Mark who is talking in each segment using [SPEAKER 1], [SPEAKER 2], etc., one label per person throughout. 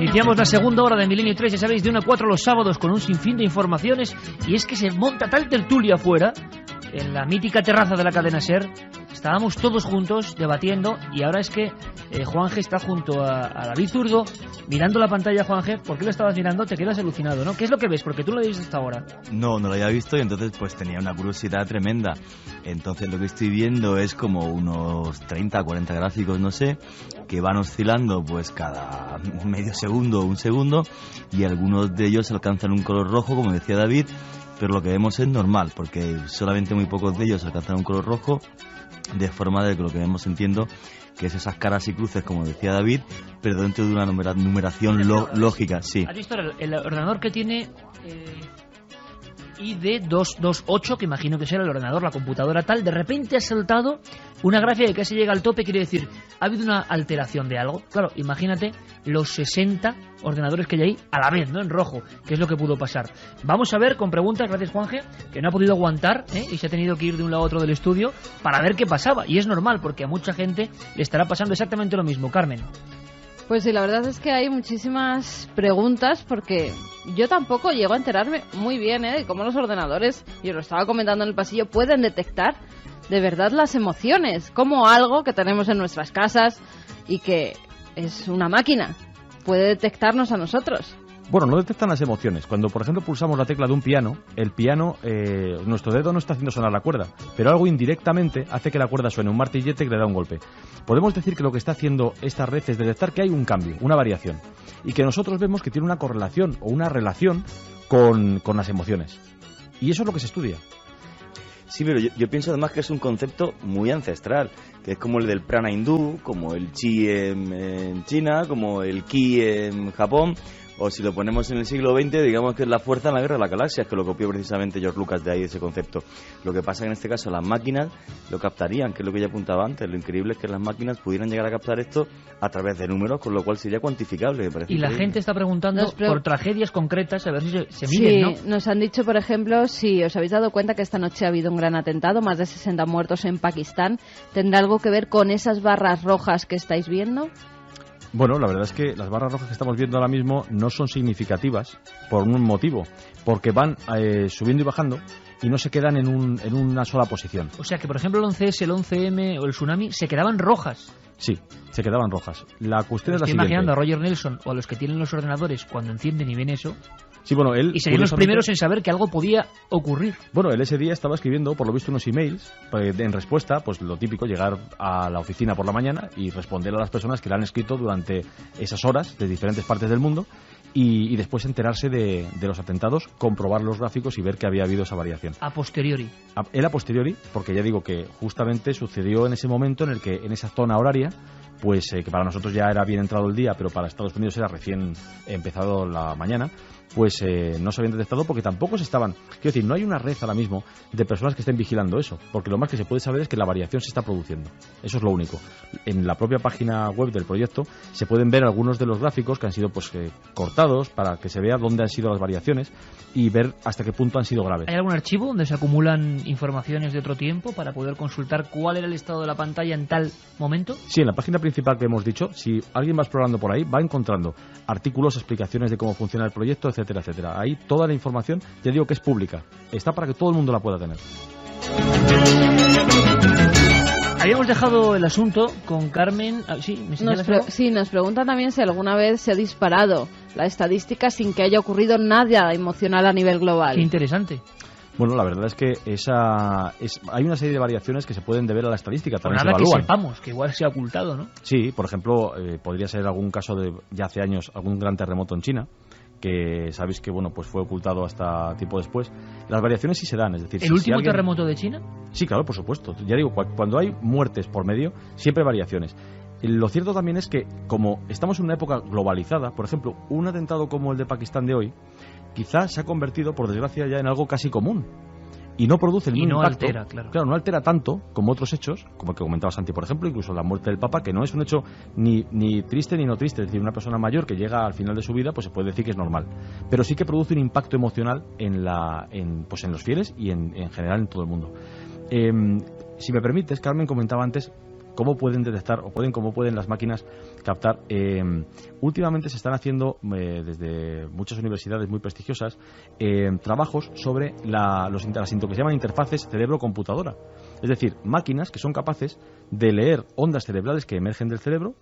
[SPEAKER 1] Iniciamos la segunda hora de Milenio 3, ya sabéis, de 1 a 4 los sábados con un sinfín de informaciones, y es que se monta tal tertulia afuera, en la mítica terraza de la cadena SER. Estábamos todos juntos debatiendo, y ahora es que Juanje está junto a David Zurdo mirando la pantalla. Juanje, ¿por qué lo estabas mirando? Te quedas alucinado, ¿no? ¿Qué es lo que ves? Porque tú lo habías visto hasta ahora.
[SPEAKER 2] No lo había visto, y entonces pues tenía una curiosidad tremenda. Entonces lo que estoy viendo es como unos 30, 40 gráficos, no sé, que van oscilando pues cada medio segundo o un segundo, y algunos de ellos alcanzan un color rojo, como decía David, pero lo que vemos es normal, porque solamente muy pocos de ellos alcanzan un color rojo, de forma de que lo que vemos, entiendo, que es esas caras y cruces, como decía David, pero dentro de una numeración lógica, sí.
[SPEAKER 1] ¿Has visto el ordenador que tiene ID228, que imagino que será el ordenador, la computadora tal? De repente ha saltado una gráfica que casi llega al tope, quiere decir, ha habido una alteración de algo. Claro, imagínate los 60 ordenadores que hay ahí a la vez, ¿no? En rojo, que es lo que pudo pasar. Vamos a ver con preguntas, gracias Juanje, que no ha podido aguantar, y se ha tenido que ir de un lado a otro del estudio para ver qué pasaba. Y es normal, porque a mucha gente le estará pasando exactamente lo mismo. Carmen.
[SPEAKER 3] Pues sí, la verdad es que hay muchísimas preguntas, porque yo tampoco llego a enterarme muy bien de cómo los ordenadores, yo lo estaba comentando en el pasillo, pueden detectar de verdad las emociones, como algo que tenemos en nuestras casas y que es una máquina puede detectarnos a nosotros.
[SPEAKER 4] Bueno, no detectan las emociones. Cuando, por ejemplo, pulsamos la tecla de un piano, el piano, nuestro dedo no está haciendo sonar la cuerda, pero algo indirectamente hace que la cuerda suene, un martillete que le da un golpe. Podemos decir que lo que está haciendo esta red es detectar que hay un cambio, una variación, y que nosotros vemos que tiene una correlación o una relación con las emociones. Y eso es lo que se estudia.
[SPEAKER 2] Sí, pero yo pienso además que es un concepto muy ancestral, que es como el del prana hindú, como el chi en China, como el ki en Japón, o si lo ponemos en el siglo XX, digamos que es la fuerza en la guerra de las galaxias, que lo copió precisamente George Lucas de ahí, ese concepto. Lo que pasa es que en este caso las máquinas lo captarían, que es lo que ya apuntaba antes. Lo increíble es que las máquinas pudieran llegar a captar esto a través de números, con lo cual sería cuantificable, me parece.
[SPEAKER 1] Y
[SPEAKER 2] increíble.
[SPEAKER 1] La gente está preguntando por tragedias concretas, a ver si se miden, ¿no?
[SPEAKER 3] Sí, nos han dicho, por ejemplo, si os habéis dado cuenta que esta noche ha habido un gran atentado, más de 60 muertos en Pakistán. ¿Tendrá algo que ver con esas barras rojas que estáis viendo?
[SPEAKER 4] Bueno, la verdad es que las barras rojas que estamos viendo ahora mismo no son significativas por un motivo, porque van subiendo y bajando y no se quedan en una sola posición.
[SPEAKER 1] O sea que, por ejemplo, el 11S, el 11M o el tsunami se quedaban rojas.
[SPEAKER 4] Sí, se quedaban rojas. La cuestión es la
[SPEAKER 1] siguiente. Estoy imaginando a Roger Nelson o a los que tienen los ordenadores cuando encienden y ven eso.
[SPEAKER 4] Sí, bueno, él...
[SPEAKER 1] Y serían los primeros en saber que algo podía ocurrir.
[SPEAKER 4] Bueno, él ese día estaba escribiendo, por lo visto, unos emails en respuesta, pues lo típico, llegar a la oficina por la mañana y responder a las personas que le han escrito durante esas horas de diferentes partes del mundo y después enterarse de los atentados, comprobar los gráficos y ver que había habido esa variación.
[SPEAKER 1] A posteriori.
[SPEAKER 4] Él a posteriori, porque ya digo que justamente sucedió en ese momento en el que en esa zona horaria, pues que para nosotros ya era bien entrado el día, pero para Estados Unidos era recién empezado la mañana, pues no se habían detectado porque tampoco se estaban... Quiero decir, no hay una red ahora mismo de personas que estén vigilando eso, porque lo más que se puede saber es que la variación se está produciendo. Eso es lo único. En la propia página web del proyecto se pueden ver algunos de los gráficos que han sido pues cortados para que se vea dónde han sido las variaciones y ver hasta qué punto han sido graves.
[SPEAKER 1] ¿Hay algún archivo donde se acumulan informaciones de otro tiempo para poder consultar cuál era el estado de la pantalla en tal momento?
[SPEAKER 4] Sí, en la página principal que hemos dicho, si alguien va explorando por ahí, va encontrando artículos, explicaciones de cómo funciona el proyecto, etcétera, etcétera. Ahí toda la información, ya digo que es pública. Está para que todo el mundo la pueda tener.
[SPEAKER 1] Habíamos dejado el asunto con Carmen.
[SPEAKER 3] Nos preguntan también si alguna vez se ha disparado la estadística sin que haya ocurrido nada emocional a nivel global.
[SPEAKER 1] Qué interesante.
[SPEAKER 4] Bueno, la verdad es que hay una serie de variaciones que se pueden deber a la estadística. También
[SPEAKER 1] nada
[SPEAKER 4] se evalúan.
[SPEAKER 1] Que sepamos, que igual se ha ocultado, ¿no?
[SPEAKER 4] Sí, por ejemplo, podría ser algún caso de ya hace años, algún gran terremoto en China, que sabéis que bueno pues fue ocultado hasta tiempo después. Las variaciones sí se dan, es decir...
[SPEAKER 1] ¿El último terremoto de China?
[SPEAKER 4] Sí, claro, por supuesto. Ya digo, cuando hay muertes por medio, siempre hay variaciones. Lo cierto también es que, como estamos en una época globalizada, por ejemplo, un atentado como el de Pakistán de hoy, quizás se ha convertido, por desgracia, ya en algo casi común. Y no produce el mismo impacto.
[SPEAKER 1] Altera, claro.
[SPEAKER 4] Claro, no altera tanto como otros hechos, como el que comentaba Santi, por ejemplo, incluso la muerte del Papa, que no es un hecho ni triste ni no triste. Es decir, una persona mayor que llega al final de su vida, pues se puede decir que es normal. Pero sí que produce un impacto emocional en los fieles y en general en todo el mundo. Si me permites, Carmen comentaba antes cómo pueden detectar o cómo pueden las máquinas captar. Últimamente se están haciendo desde muchas universidades muy prestigiosas trabajos sobre lo que se llaman interfaces cerebro-computadora. Es decir, máquinas que son capaces de leer ondas cerebrales que emergen del cerebro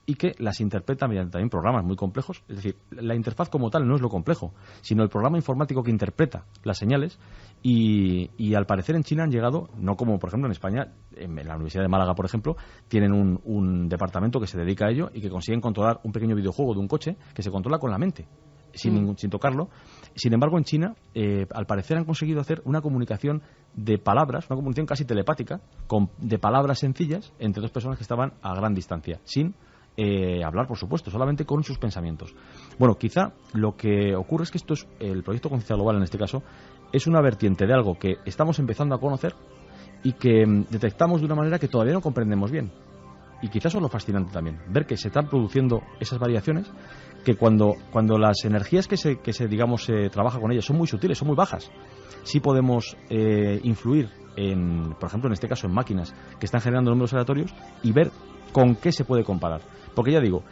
[SPEAKER 4] y que las interpreta mediante también programas muy complejos. Es decir, la interfaz como tal no es lo complejo, sino el programa informático que interpreta las señales. Y al parecer en China han llegado, no como por ejemplo en España, en la Universidad de Málaga por ejemplo, tienen un departamento que se dedica a ello y que consiguen controlar un pequeño videojuego de un coche que se controla con la mente, sin tocarlo. Sin embargo, en China, al parecer han conseguido hacer una comunicación de palabras, una comunicación casi telepática, de palabras sencillas entre dos personas que estaban a gran distancia, sin hablar, por supuesto, solamente con sus pensamientos. Bueno, quizá lo que ocurre es que el proyecto Conciencia Global en este caso es una vertiente de algo que estamos empezando a conocer y que detectamos de una manera que todavía no comprendemos bien. Y quizás eso es lo fascinante también, ver que se están produciendo esas variaciones, que cuando las energías que se trabaja con ellas son muy sutiles, son muy bajas, sí podemos influir por ejemplo en este caso en máquinas que están generando números aleatorios y ver con qué se puede comparar. Porque ya digo,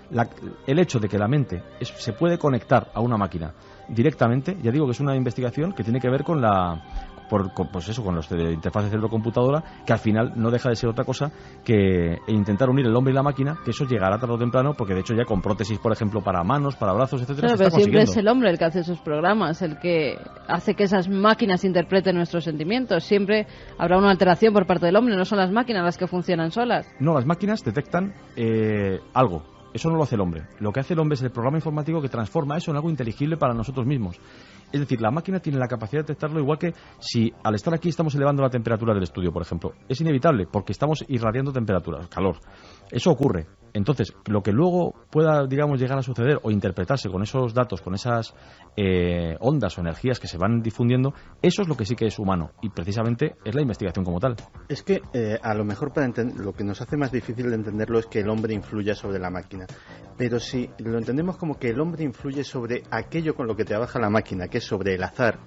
[SPEAKER 4] el hecho de que la mente se puede conectar a una máquina directamente, ya digo que es una investigación que tiene que ver con los de interfaces cerebro-computadora, que al final no deja de ser otra cosa que intentar unir el hombre y la máquina, que eso llegará tarde o temprano, porque de hecho ya con prótesis, por ejemplo, para manos, para brazos, etcétera,
[SPEAKER 3] claro,
[SPEAKER 4] se está
[SPEAKER 3] pero siempre
[SPEAKER 4] consiguiendo.
[SPEAKER 3] es el hombre el que hace esos programas, el que hace que esas máquinas interpreten nuestros sentimientos. Siempre habrá una alteración por parte del hombre, no son las máquinas las que funcionan solas.
[SPEAKER 4] No, las máquinas detectan algo. Eso no lo hace el hombre. Lo que hace el hombre es el programa informático que transforma eso en algo inteligible para nosotros mismos. Es decir, la máquina tiene la capacidad de detectarlo, igual que si al estar aquí estamos elevando la temperatura del estudio, por ejemplo. Es inevitable, porque estamos irradiando temperatura, calor. Eso ocurre. Entonces, lo que luego pueda, llegar a suceder o interpretarse con esos datos, con esas ondas o energías que se van difundiendo, eso es lo que sí que es humano. Y precisamente es la investigación como tal.
[SPEAKER 5] Es que a lo mejor lo que nos hace más difícil de entenderlo es que el hombre influya sobre la máquina. Pero si lo entendemos como que el hombre influye sobre aquello con lo que trabaja la máquina, que es sobre el azar,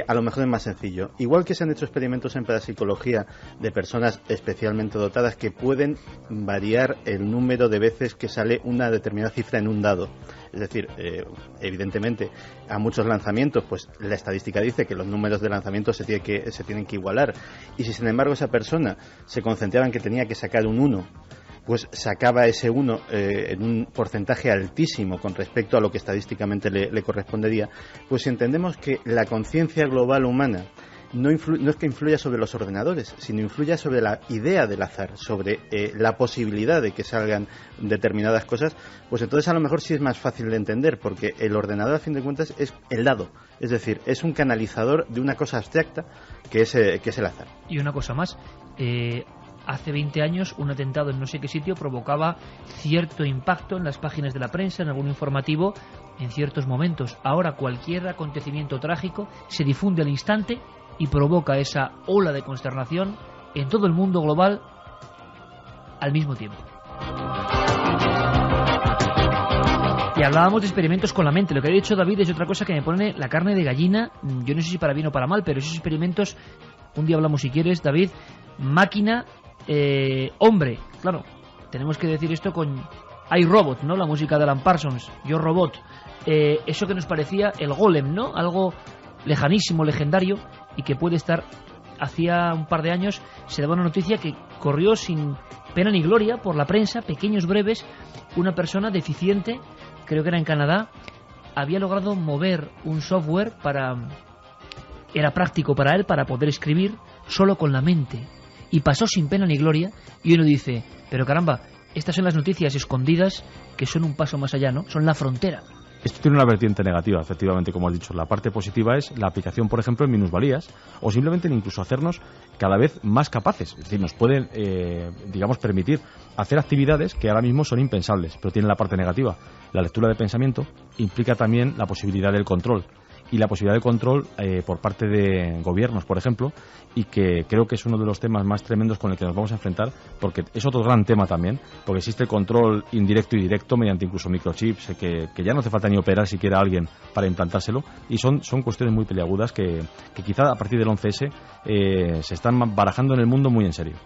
[SPEAKER 5] a lo mejor es más sencillo. Igual que se han hecho experimentos en parapsicología de personas especialmente dotadas que pueden variar el número de veces que sale una determinada cifra en un dado. Es decir, evidentemente, a muchos lanzamientos, pues la estadística dice que los números de lanzamiento se tienen que igualar. Y si, sin embargo, esa persona se concentraba en que tenía que sacar un 1, pues sacaba ese 1 en un porcentaje altísimo con respecto a lo que estadísticamente le correspondería. Pues si entendemos que la conciencia global humana no es que influya sobre los ordenadores, sino influya sobre la idea del azar, sobre la posibilidad de que salgan determinadas cosas, pues entonces a lo mejor sí es más fácil de entender, porque el ordenador a fin de cuentas es el dado, es decir, es un canalizador de una cosa abstracta que es el azar.
[SPEAKER 1] Y una cosa más, hace 20 años un atentado en no sé qué sitio provocaba cierto impacto en las páginas de la prensa, en algún informativo, en ciertos momentos. Ahora cualquier acontecimiento trágico se difunde al instante y provoca esa ola de consternación en todo el mundo global al mismo tiempo. Y hablábamos de experimentos con la mente. Lo que ha dicho David es otra cosa que me pone la carne de gallina. Yo no sé si para bien o para mal, pero esos experimentos, un día hablamos si quieres, David. Máquina, hombre. Claro, tenemos que decir esto con iRobot, ¿no? La música de Alan Parsons, Yo Robot. Eso que nos parecía el Golem, ¿no? Algo lejanísimo, legendario, y que puede estar. Hacía un par de años se daba una noticia que corrió sin pena ni gloria por la prensa, pequeños breves. Una persona deficiente, creo que era en Canadá, había logrado mover un software era práctico para él, para poder escribir solo con la mente, y pasó sin pena ni gloria. Y uno dice, pero caramba, estas son las noticias escondidas que son un paso más allá, ¿no? Son la frontera.
[SPEAKER 4] Esto tiene una vertiente negativa, efectivamente, como has dicho. La parte positiva es la aplicación, por ejemplo, en minusvalías, o simplemente incluso hacernos cada vez más capaces. Es decir, nos pueden, permitir hacer actividades que ahora mismo son impensables, pero tienen la parte negativa. La lectura de pensamiento implica también la posibilidad del control. Y la posibilidad de control por parte de gobiernos, por ejemplo, y que creo que es uno de los temas más tremendos con el que nos vamos a enfrentar, porque es otro gran tema también, porque existe el control indirecto y directo mediante incluso microchips, que ya no hace falta ni operar siquiera a alguien para implantárselo, y son cuestiones muy peliagudas que quizá a partir del 11S se están barajando en el mundo muy en serio.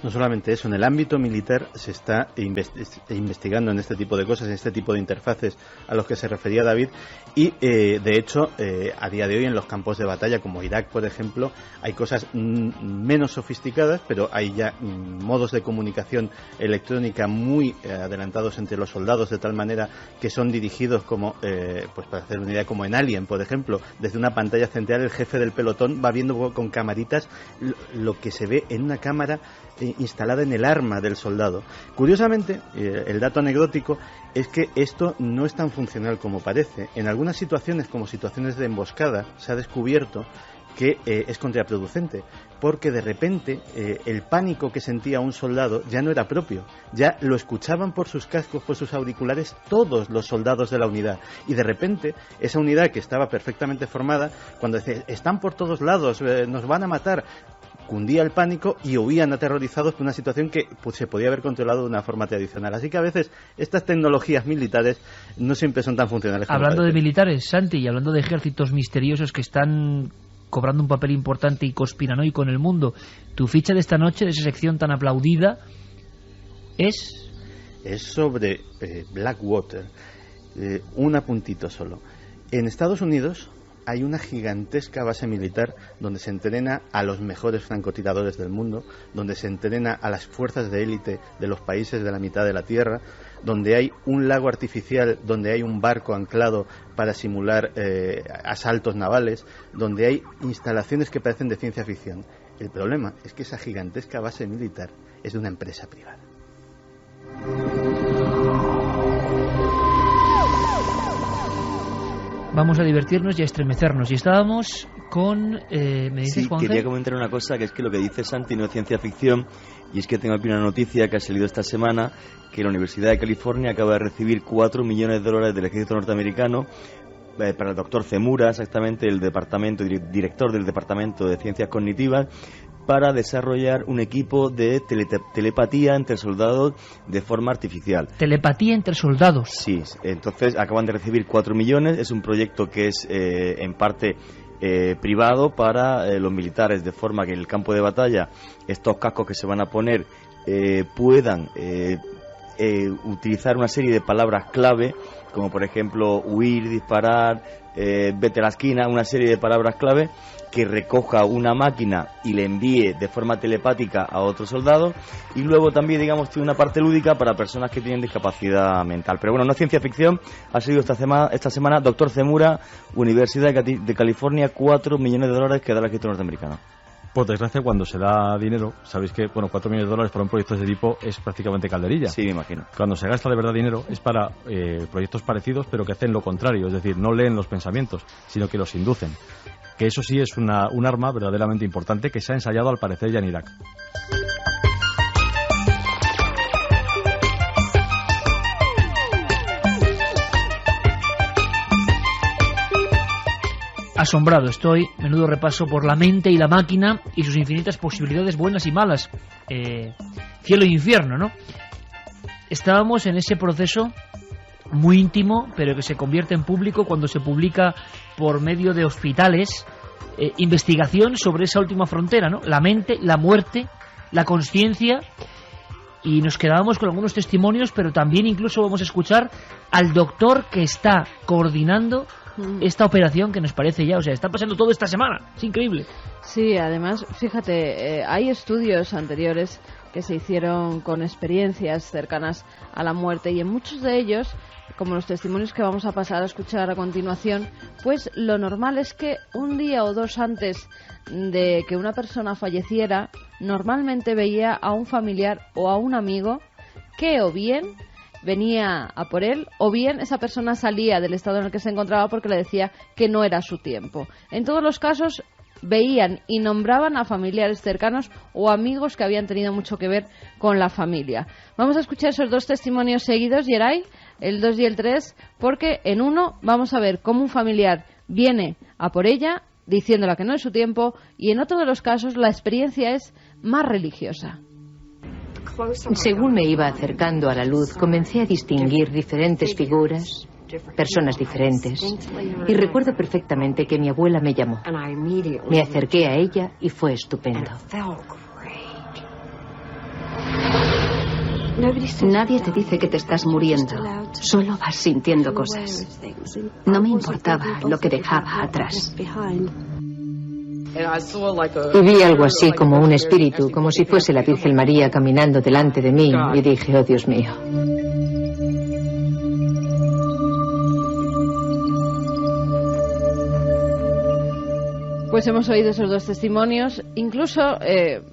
[SPEAKER 5] No solamente eso, en el ámbito militar se está investigando en este tipo de cosas, en este tipo de interfaces a los que se refería David, y de hecho a día de hoy en los campos de batalla como Irak, por ejemplo, hay cosas menos sofisticadas, pero hay ya modos de comunicación electrónica muy adelantados entre los soldados, de tal manera que son dirigidos como, pues para hacer una idea, como en Alien, por ejemplo, desde una pantalla central el jefe del pelotón va viendo con camaritas lo que se ve en una cámara instalada en el arma del soldado. Curiosamente, el dato anecdótico es que esto no es tan funcional como parece. En algunas situaciones, como situaciones de emboscada, se ha descubierto que es contraproducente, porque de repente el pánico que sentía un soldado ya no era propio, ya lo escuchaban por sus cascos, por sus auriculares, todos los soldados de la unidad, y de repente esa unidad que estaba perfectamente formada, cuando decía, están por todos lados, nos van a matar, cundía el pánico y huían aterrorizados por una situación que pues, se podía haber controlado de una forma tradicional. Así que a veces estas tecnologías militares no siempre son tan funcionales como
[SPEAKER 1] Hablando
[SPEAKER 5] parecen.
[SPEAKER 1] de militares, Santi, y hablando de ejércitos misteriosos que están cobrando un papel importante y conspiranoico en el mundo, tu ficha de esta noche, de esa sección tan aplaudida, es
[SPEAKER 5] sobre Blackwater. Un apuntito solo. En Estados Unidos hay una gigantesca base militar donde se entrena a los mejores francotiradores del mundo, donde se entrena a las fuerzas de élite de los países de la mitad de la Tierra, donde hay un lago artificial, donde hay un barco anclado para simular asaltos navales, donde hay instalaciones que parecen de ciencia ficción. El problema es que esa gigantesca base militar es de una empresa privada.
[SPEAKER 1] Vamos a divertirnos y a estremecernos. Y estábamos con... ¿me dices,
[SPEAKER 2] sí,
[SPEAKER 1] Juanje?
[SPEAKER 2] quería comentar una cosa, que es que lo que dice Santi no es ciencia ficción, y es que tengo aquí una noticia que ha salido esta semana, que la Universidad de California acaba de recibir $4 millones del ejército norteamericano para el doctor Zemura, exactamente, el director del Departamento de Ciencias Cognitivas, para desarrollar un equipo de telepatía entre soldados de forma artificial.
[SPEAKER 1] Telepatía entre soldados.
[SPEAKER 2] Sí, entonces acaban de recibir 4 millones, es un proyecto que es en parte privado para los militares, de forma que en el campo de batalla estos cascos que se van a poner puedan utilizar una serie de palabras clave, como por ejemplo huir, disparar, vete a la esquina, una serie de palabras clave que recoja una máquina y le envíe de forma telepática a otro soldado, y luego también, digamos, tiene una parte lúdica para personas que tienen discapacidad mental. Pero bueno, no es ciencia ficción, ha sido esta semana Dr. Zemura, Universidad de California, $4 millones que da el ejército norteamericano.
[SPEAKER 4] Por desgracia, cuando se da dinero, sabéis que, bueno, $4 millones para un proyecto de ese tipo es prácticamente calderilla.
[SPEAKER 2] Sí, me imagino.
[SPEAKER 4] Cuando se gasta de verdad dinero es para proyectos parecidos, pero que hacen lo contrario, es decir, no leen los pensamientos, sino que los inducen. Que eso sí es un arma verdaderamente importante que se ha ensayado al parecer ya en Irak.
[SPEAKER 1] Asombrado estoy, menudo repaso por la mente y la máquina y sus infinitas posibilidades buenas y malas. Cielo e infierno, ¿no? Estábamos en ese proceso muy íntimo, pero que se convierte en público cuando se publica por medio de hospitales investigación sobre esa última frontera, ¿no? La mente, la muerte, la consciencia, y nos quedábamos con algunos testimonios, pero también incluso vamos a escuchar al doctor que está coordinando esta operación, que nos parece ya, o sea, está pasando todo esta semana, es increíble.
[SPEAKER 3] Sí, además, fíjate, hay estudios anteriores que se hicieron con experiencias cercanas a la muerte, y en muchos de ellos, como los testimonios que vamos a pasar a escuchar a continuación, pues lo normal es que un día o dos antes de que una persona falleciera, normalmente veía a un familiar o a un amigo que o bien venía a por él, o bien esa persona salía del estado en el que se encontraba porque le decía que no era su tiempo. En todos los casos veían y nombraban a familiares cercanos o amigos que habían tenido mucho que ver con la familia. Vamos a escuchar esos dos testimonios seguidos, Yeray, el 2 y el 3, porque en uno vamos a ver cómo un familiar viene a por ella diciéndola que no es su tiempo, y en otro de los casos la experiencia es más religiosa.
[SPEAKER 6] Según me iba acercando a la luz, comencé a distinguir diferentes figuras, personas diferentes, y recuerdo perfectamente que mi abuela me llamó. Me acerqué a ella y fue estupendo.
[SPEAKER 7] Nadie te dice que te estás muriendo, solo vas sintiendo cosas. No me importaba lo que dejaba atrás.
[SPEAKER 6] Y vi algo así como un espíritu, como si fuese la Virgen María caminando delante de mí, y dije, oh Dios mío.
[SPEAKER 3] Pues hemos oído esos dos testimonios. Incluso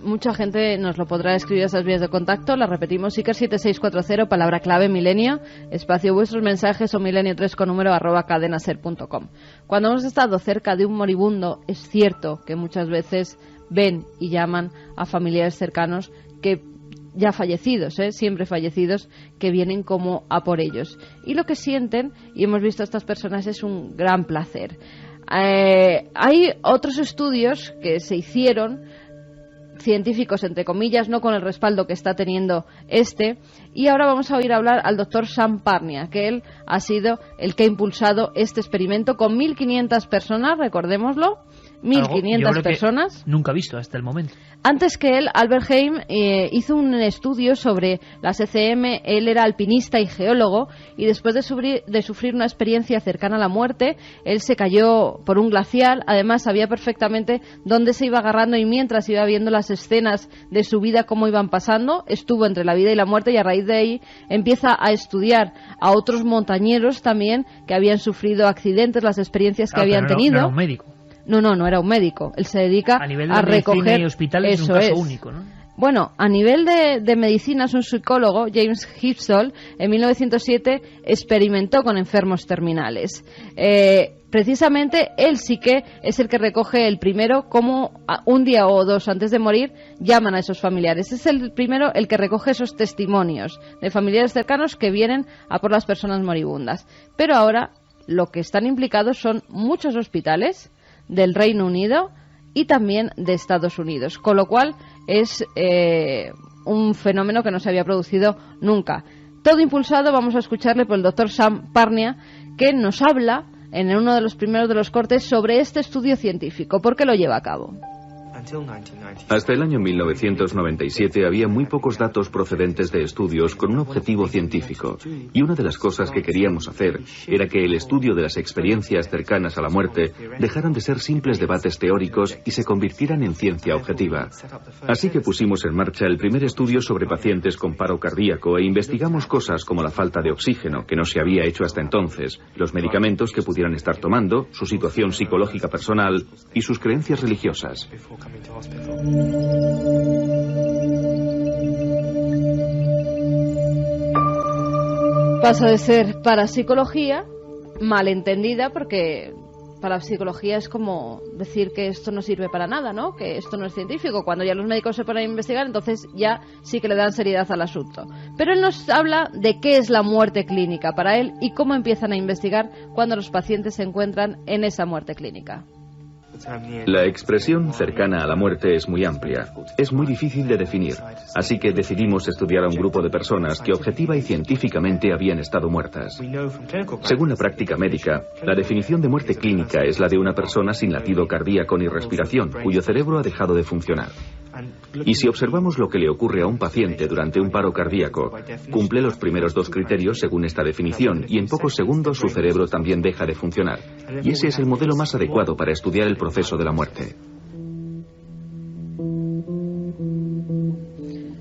[SPEAKER 3] mucha gente nos lo podrá escribir a esas vías de contacto. Las repetimos: Iker 7640, palabra clave milenio, espacio vuestros mensajes, o milenio3 con número @cadenaser.com. Cuando hemos estado cerca de un moribundo, es cierto que muchas veces ven y llaman a familiares cercanos que ya fallecidos, siempre fallecidos, que vienen como a por ellos. Y lo que sienten, y hemos visto a estas personas, es un gran placer. Hay otros estudios que se hicieron, científicos entre comillas, no con el respaldo que está teniendo y ahora vamos a oír hablar al doctor Sam Parnia, que él ha sido el que ha impulsado este experimento con 1.500 personas, recordémoslo, 1.500 personas.
[SPEAKER 1] Nunca visto hasta el momento.
[SPEAKER 3] Antes que él, Albert Heim hizo un estudio sobre las ECM. Él era alpinista y geólogo, y después de sufrir una experiencia cercana a la muerte, él se cayó por un glaciar. Además, sabía perfectamente dónde se iba agarrando, y mientras iba viendo las escenas de su vida, cómo iban pasando, estuvo entre la vida y la muerte, y a raíz de ahí empieza a estudiar a otros montañeros también que habían sufrido accidentes, las experiencias que habían tenido.
[SPEAKER 1] No era un médico.
[SPEAKER 3] No era un médico. Él se dedica a recoger.
[SPEAKER 1] Y hospitales es un caso único, ¿no?
[SPEAKER 3] Bueno, a nivel de medicina, es un psicólogo, James Hipsall, en 1907 experimentó con enfermos terminales. Precisamente él sí que es el que recoge el primero, como un día o dos antes de morir llaman a esos familiares. Es el primero el que recoge esos testimonios de familiares cercanos que vienen a por las personas moribundas. Pero ahora lo que están implicados son muchos hospitales del Reino Unido y también de Estados Unidos, con lo cual es un fenómeno que no se había producido nunca. Todo impulsado, vamos a escucharle por el doctor Sam Parnia, que nos habla en uno de los primeros de los cortes sobre este estudio científico, por qué lo lleva a cabo.
[SPEAKER 8] Hasta el año 1997 había muy pocos datos procedentes de estudios con un objetivo científico, y una de las cosas que queríamos hacer era que el estudio de las experiencias cercanas a la muerte dejaran de ser simples debates teóricos y se convirtieran en ciencia objetiva. Así que pusimos en marcha el primer estudio sobre pacientes con paro cardíaco e investigamos cosas como la falta de oxígeno, que no se había hecho hasta entonces, los medicamentos que pudieran estar tomando, su situación psicológica personal y sus creencias religiosas.
[SPEAKER 3] Pasa de ser parapsicología, malentendida, porque parapsicología es como decir que esto no sirve para nada, ¿no? Que esto no es científico. Cuando ya los médicos se ponen a investigar, entonces ya sí que le dan seriedad al asunto. Pero él nos habla de qué es la muerte clínica para él y cómo empiezan a investigar cuando los pacientes se encuentran en esa muerte clínica.
[SPEAKER 8] La expresión cercana a la muerte es muy amplia, es muy difícil de definir, así que decidimos estudiar a un grupo de personas que objetiva y científicamente habían estado muertas. Según la práctica médica, la definición de muerte clínica es la de una persona sin latido cardíaco ni respiración, cuyo cerebro ha dejado de funcionar. Y si observamos lo que le ocurre a un paciente durante un paro cardíaco, cumple los primeros dos criterios según esta definición, y en pocos segundos su cerebro también deja de funcionar. Y ese es el modelo más adecuado para estudiar el proceso de la muerte.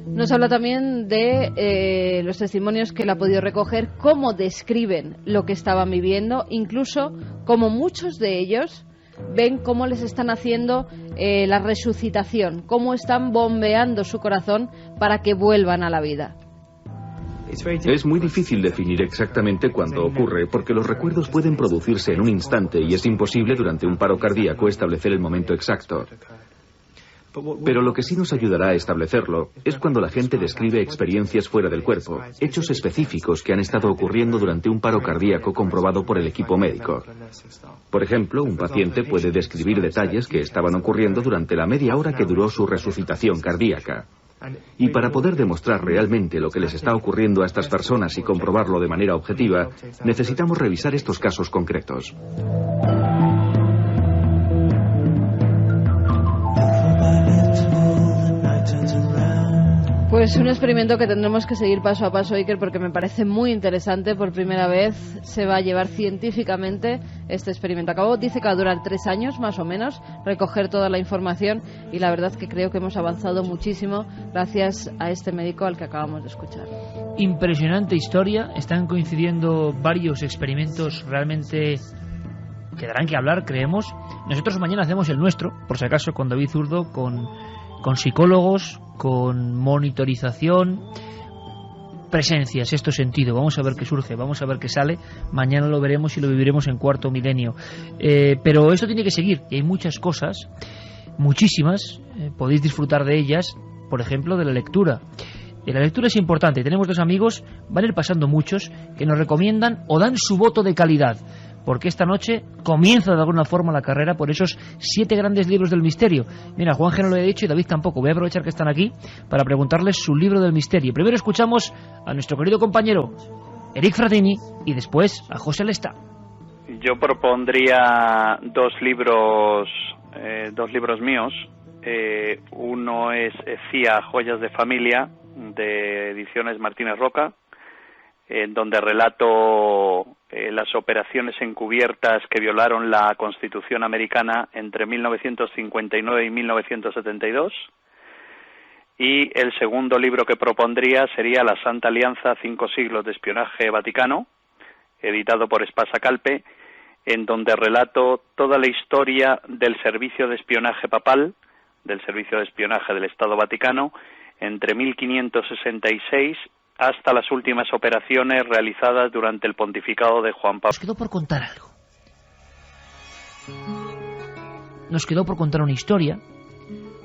[SPEAKER 3] Nos habla también de los testimonios que él ha podido recoger, cómo describen lo que estaban viviendo, incluso como muchos de ellos ven cómo les están haciendo la resucitación, cómo están bombeando su corazón para que vuelvan a la vida.
[SPEAKER 8] Es muy difícil definir exactamente cuándo ocurre, porque los recuerdos pueden producirse en un instante y es imposible durante un paro cardíaco establecer el momento exacto. Pero lo que sí nos ayudará a establecerlo es cuando la gente describe experiencias fuera del cuerpo, hechos específicos que han estado ocurriendo durante un paro cardíaco comprobado por el equipo médico. Por ejemplo, un paciente puede describir detalles que estaban ocurriendo durante la media hora que duró su resucitación cardíaca. Y para poder demostrar realmente lo que les está ocurriendo a estas personas y comprobarlo de manera objetiva, necesitamos revisar estos casos concretos.
[SPEAKER 3] Pues un experimento que tendremos que seguir paso a paso, Iker, porque me parece muy interesante. Por primera vez se va a llevar científicamente este experimento a cabo. Dice que va a durar 3 años, más o menos, recoger toda la información, y la verdad que creo que hemos avanzado muchísimo gracias a este médico al que acabamos de escuchar.
[SPEAKER 1] Impresionante historia. Están coincidiendo varios experimentos realmente que darán que hablar, creemos. Nosotros mañana hacemos el nuestro, por si acaso, con David Zurdo, con psicólogos, con monitorización, presencia, sexto sentido. Vamos a ver qué surge, vamos a ver qué sale. Mañana lo veremos y lo viviremos en Cuarto Milenio. Pero esto tiene que seguir, y hay muchas cosas, muchísimas. Podéis disfrutar de ellas, por ejemplo, de la lectura. La lectura es importante. Tenemos 2 amigos, van a ir pasando muchos, que nos recomiendan o dan su voto de calidad, porque esta noche comienza de alguna forma la carrera por esos 7 grandes libros del misterio. Mira, Juanje no lo he dicho y David tampoco. Voy a aprovechar que están aquí para preguntarles su libro del misterio. Primero escuchamos a nuestro querido compañero Eric Fratini y después a José Lesta.
[SPEAKER 9] Yo propondría 2 libros míos. Uno es CIA, Joyas de Familia, de Ediciones Martínez Roca, en donde relato las operaciones encubiertas que violaron la Constitución americana entre 1959 y 1972. Y el segundo libro que propondría sería La Santa Alianza, 5 siglos de espionaje vaticano, editado por Espasa Calpe, en donde relato toda la historia del servicio de espionaje papal, del servicio de espionaje del Estado Vaticano, entre 1566 hasta las últimas operaciones realizadas durante el pontificado de Juan Pablo.
[SPEAKER 1] Nos quedó por contar algo. Nos quedó por contar una historia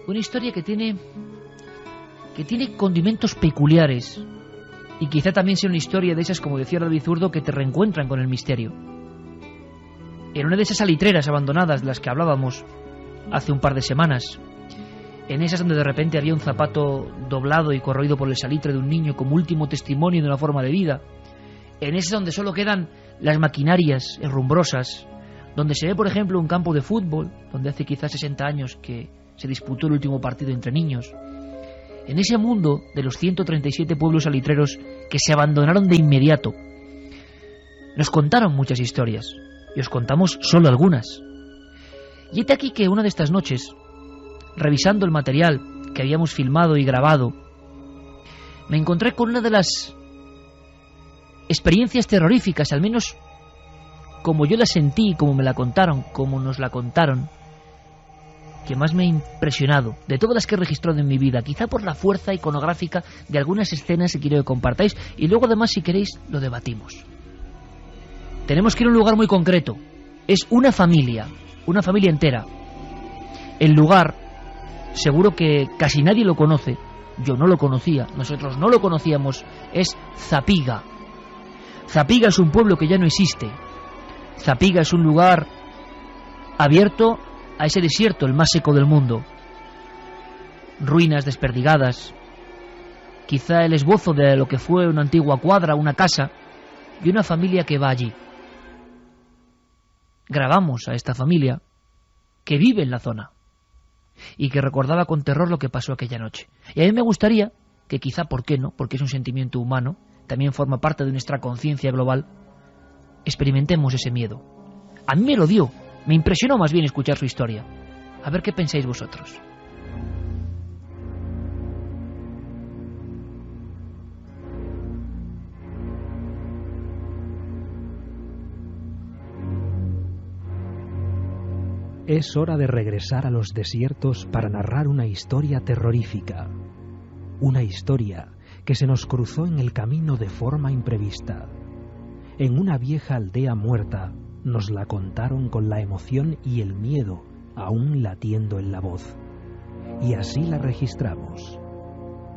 [SPEAKER 1] que tiene condimentos peculiares, y quizá también sea una historia de esas, como decía David Zurdo, que te reencuentran con el misterio. En una de esas salitreras abandonadas de las que hablábamos hace un par de semanas, en esas donde de repente había un zapato doblado y corroído por el salitre de un niño como último testimonio de una forma de vida, en esas donde solo quedan las maquinarias herrumbrosas, donde se ve, por ejemplo, un campo de fútbol, donde hace quizás 60 años que se disputó el último partido entre niños, en ese mundo de los 137 pueblos salitreros que se abandonaron de inmediato, nos contaron muchas historias, y os contamos solo algunas. Y hete aquí que una de estas noches, revisando el material que habíamos filmado y grabado, me encontré con una de las experiencias terroríficas, al menos como yo la sentí, como me la contaron, como nos la contaron, que más me ha impresionado de todas las que he registrado en mi vida, quizá por la fuerza iconográfica de algunas escenas que quiero que compartáis, y luego además, si queréis, lo debatimos. Tenemos que ir a un lugar muy concreto. Es una familia entera. El lugar, seguro que casi nadie lo conoce, yo no lo conocía, nosotros no lo conocíamos, es Zapiga. Zapiga es un pueblo que ya no existe. Zapiga es un lugar abierto a ese desierto, el más seco del mundo. Ruinas desperdigadas, quizá el esbozo de lo que fue una antigua cuadra, una casa, y una familia que va allí. Grabamos a esta familia que vive en la zona y que recordaba con terror lo que pasó aquella noche. Y a mí me gustaría que quizá, ¿por qué no?, porque es un sentimiento humano, también forma parte de nuestra conciencia global, experimentemos ese miedo. A mí me lo dio, me impresionó más bien escuchar su historia. A ver qué pensáis vosotros.
[SPEAKER 10] Es hora de regresar a los desiertos para narrar una historia terrorífica. Una historia que se nos cruzó en el camino de forma imprevista. En una vieja aldea muerta nos la contaron con la emoción y el miedo aún latiendo en la voz. Y así la registramos.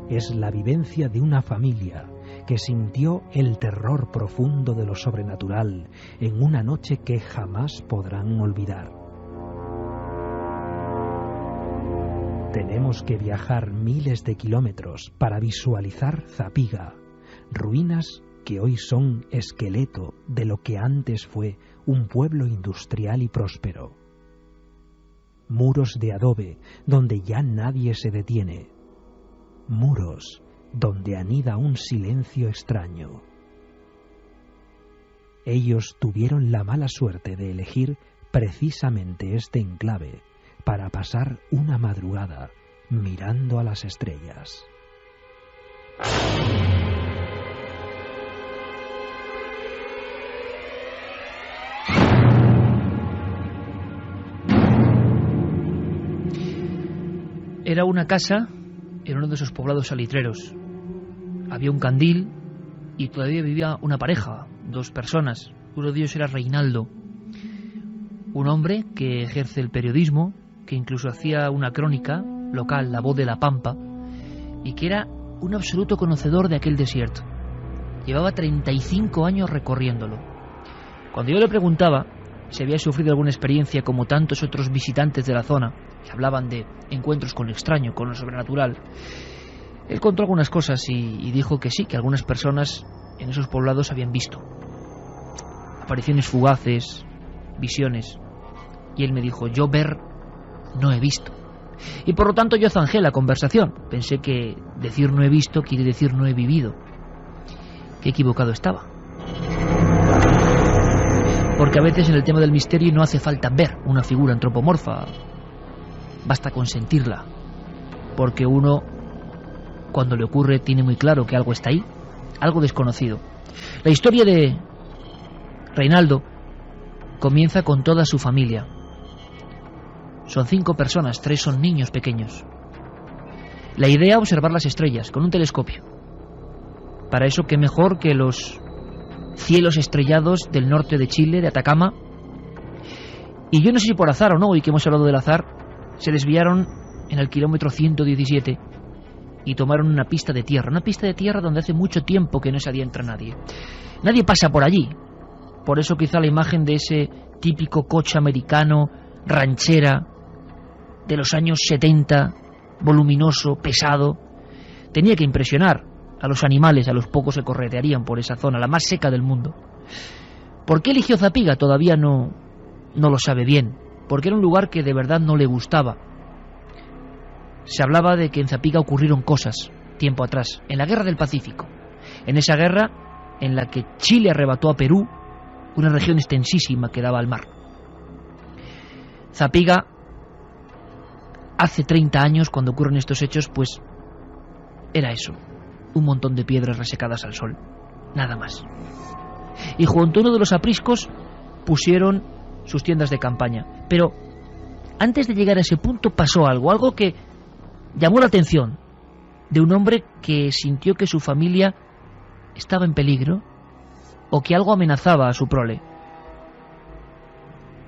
[SPEAKER 10] Es la vivencia de una familia que sintió el terror profundo de lo sobrenatural en una noche que jamás podrán olvidar. Tenemos que viajar miles de kilómetros para visualizar Zapiga, ruinas que hoy son esqueleto de lo que antes fue un pueblo industrial y próspero. Muros de adobe donde ya nadie se detiene. Muros donde anida un silencio extraño. Ellos tuvieron la mala suerte de elegir precisamente este enclave para pasar una madrugada mirando a las estrellas.
[SPEAKER 1] Era una casa en uno de esos poblados salitreros. Había un candil y todavía vivía una pareja, 2 personas. Uno de ellos era Reinaldo, un hombre que ejerce el periodismo, que incluso hacía una crónica local, La Voz de la Pampa, y que era un absoluto conocedor de aquel desierto. Llevaba 35 años recorriéndolo. Cuando yo le preguntaba si había sufrido alguna experiencia como tantos otros visitantes de la zona, que hablaban de encuentros con lo extraño, con lo sobrenatural, él contó algunas cosas y dijo que sí, que algunas personas en esos poblados habían visto apariciones fugaces, visiones. Y él me dijo, yo ver no he visto. Y por lo tanto yo zanjé la conversación. Pensé que decir no he visto quiere decir no he vivido. Qué equivocado estaba. Porque a veces en el tema del misterio no hace falta ver una figura antropomorfa. Basta con sentirla. Porque uno, cuando le ocurre, tiene muy claro que algo está ahí, algo desconocido. La historia de Reinaldo comienza con toda su familia. Son 5 personas, 3 son niños pequeños. La idea, observar las estrellas con un telescopio. Para eso, qué mejor que los cielos estrellados del norte de Chile, de Atacama. Y yo no sé si por azar o no, hoy que hemos hablado del azar, se desviaron en el kilómetro 117 y tomaron una pista de tierra donde hace mucho tiempo que no se adentra nadie. Nadie pasa por allí. Por eso quizá la imagen de ese típico coche americano, ranchera, de los años 70, voluminoso, pesado, tenía que impresionar a los animales, a los pocos que corretearían por esa zona, la más seca del mundo. ¿Por qué eligió Zapiga? Todavía no lo sabe bien, porque era un lugar que de verdad no le gustaba. Se hablaba de que en Zapiga ocurrieron cosas tiempo atrás, en la Guerra del Pacífico, en esa guerra en la que Chile arrebató a Perú una región extensísima que daba al mar. Zapiga, hace 30 años, cuando ocurren estos hechos, pues era eso, un montón de piedras resecadas al sol, nada más. Y junto a uno de los apriscos pusieron sus tiendas de campaña. Pero antes de llegar a ese punto pasó algo que llamó la atención de un hombre que sintió que su familia estaba en peligro o que algo amenazaba a su prole.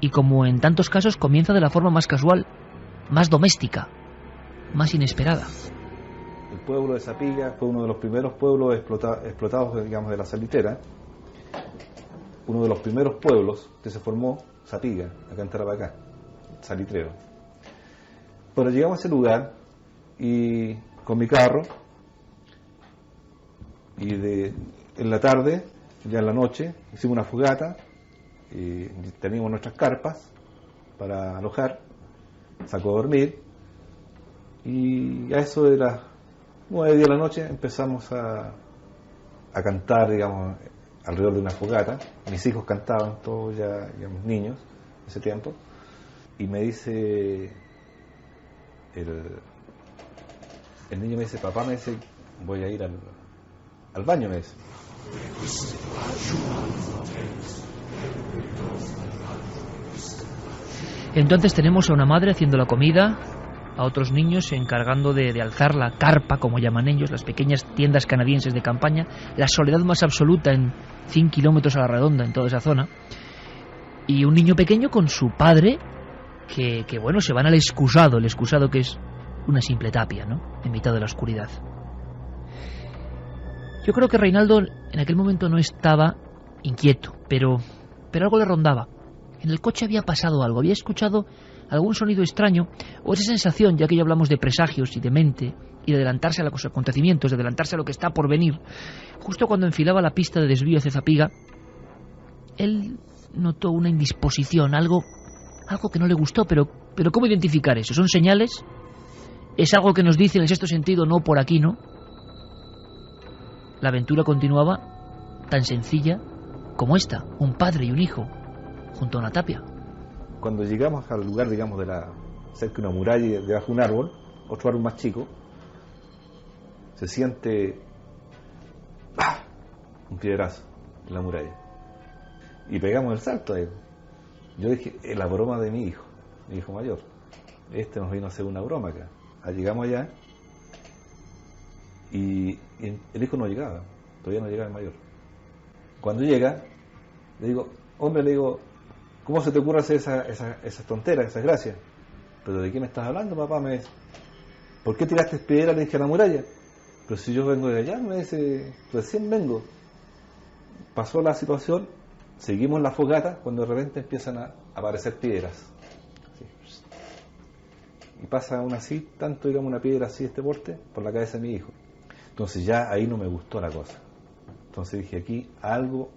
[SPEAKER 1] Y como en tantos casos, comienza de la forma más casual, más doméstica, más inesperada.
[SPEAKER 11] El pueblo de Zapiga fue uno de los primeros pueblos explotados, digamos, de la salitera. Uno de los primeros pueblos que se formó, Zapiga, acá en Tarapacá, salitrero. Pero llegamos a ese lugar y con mi carro, y en la tarde, ya en la noche, hicimos una fogata, y teníamos nuestras carpas para alojar, sacó a dormir, y a eso de las 9 de la noche empezamos a cantar, digamos, alrededor de una fogata. Mis hijos cantaban, todos ya, digamos, niños, en ese tiempo, y me dice, el niño me dice, papá, me dice, voy a ir al baño, me dice.
[SPEAKER 1] Entonces tenemos a una madre haciendo la comida, a otros niños encargando de alzar la carpa, como llaman ellos, las pequeñas tiendas canadienses de campaña, la soledad más absoluta en 100 kilómetros a la redonda en toda esa zona, y un niño pequeño con su padre que bueno, se van al excusado, el excusado que es una simple tapia, ¿no?, en mitad de la oscuridad. Yo creo que Reinaldo en aquel momento no estaba inquieto, pero algo le rondaba. En el coche había pasado algo, había escuchado algún sonido extraño, o esa sensación, ya que ya hablamos de presagios y de mente, y de adelantarse a los acontecimientos, de adelantarse a lo que está por venir. Justo cuando enfilaba la pista de desvío hacia Zapiga, él notó una indisposición, algo que no le gustó, pero ¿cómo identificar eso? ¿Son señales? ¿Es algo que nos dice en el sexto sentido, no por aquí, no? la aventura continuaba tan sencilla como esta, un padre y un hijo junto a una tapia.
[SPEAKER 11] Cuando llegamos al lugar, digamos, cerca de una muralla y debajo de un árbol, otro árbol más chico, se siente un piedrazo en la muralla y pegamos el salto ahí. Yo dije, es la broma de mi hijo mayor. Nos vino a hacer una broma acá. Llegamos allá y el hijo no llegaba, todavía no llegaba el mayor. Cuando llega, le digo, ¿cómo se te ocurre hacer esas tonteras, esas gracias? ¿Pero de qué me estás hablando, papá? Me dice, ¿por qué tiraste piedra? Le dije, a la muralla. Pero si yo vengo de allá, me dice, recién vengo. Pasó la situación, seguimos la fogata, cuando de repente empiezan a aparecer piedras. Así. Y pasa aún así, tanto digamos una piedra así de este porte, por la cabeza de mi hijo. Entonces ya ahí no me gustó la cosa. Entonces dije, aquí algo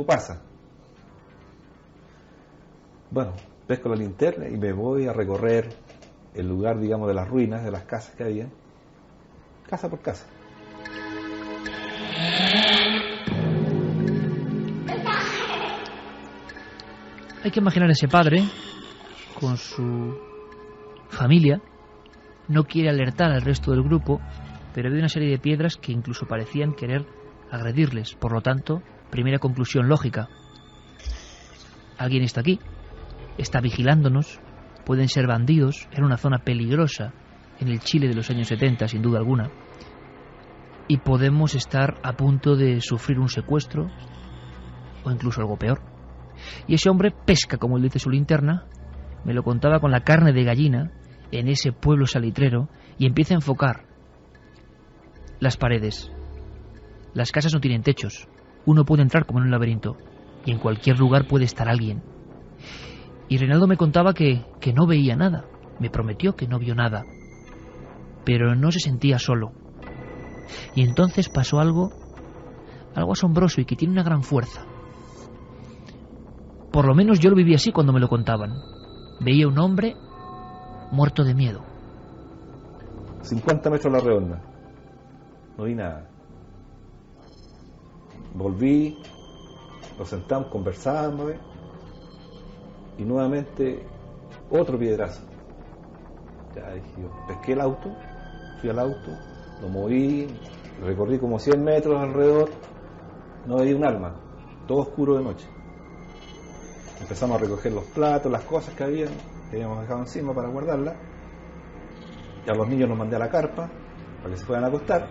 [SPEAKER 11] pasa. Bueno, pesco la linterna y me voy a recorrer el lugar, digamos, de las ruinas, de las casas que había, casa por casa.
[SPEAKER 1] Hay que imaginar a ese padre con su familia, no quiere alertar al resto del grupo, pero ve una serie de piedras que incluso parecían querer agredirles. Por lo tanto, primera conclusión lógica: alguien está aquí, está vigilándonos, pueden ser bandidos, era una zona peligrosa en el Chile de los años 70, sin duda alguna, y podemos estar a punto de sufrir un secuestro o incluso algo peor. Y ese hombre pesca, como él dice su linterna, me lo contaba, con la carne de gallina en ese pueblo salitrero, y empieza a enfocar las paredes. Las casas no tienen techos, uno puede entrar como en un laberinto y en cualquier lugar puede estar alguien. Y Reinaldo me contaba que no veía nada, me prometió que no vio nada, pero no se sentía solo. Y entonces pasó algo asombroso y que tiene una gran fuerza. Por lo menos yo lo viví así cuando me lo contaban. Veía un hombre muerto de miedo.
[SPEAKER 11] 50 metros a la redonda. No vi nada. Volví, nos sentamos, conversamos, y nuevamente otro piedrazo. Ya dije yo, pesqué el auto, fui al auto, lo moví, recorrí como 100 metros alrededor, no veía un alma, todo oscuro de noche. Empezamos a recoger los platos, las cosas que habíamos dejado encima para guardarlas. Y a los niños los mandé a la carpa para que se puedan acostar.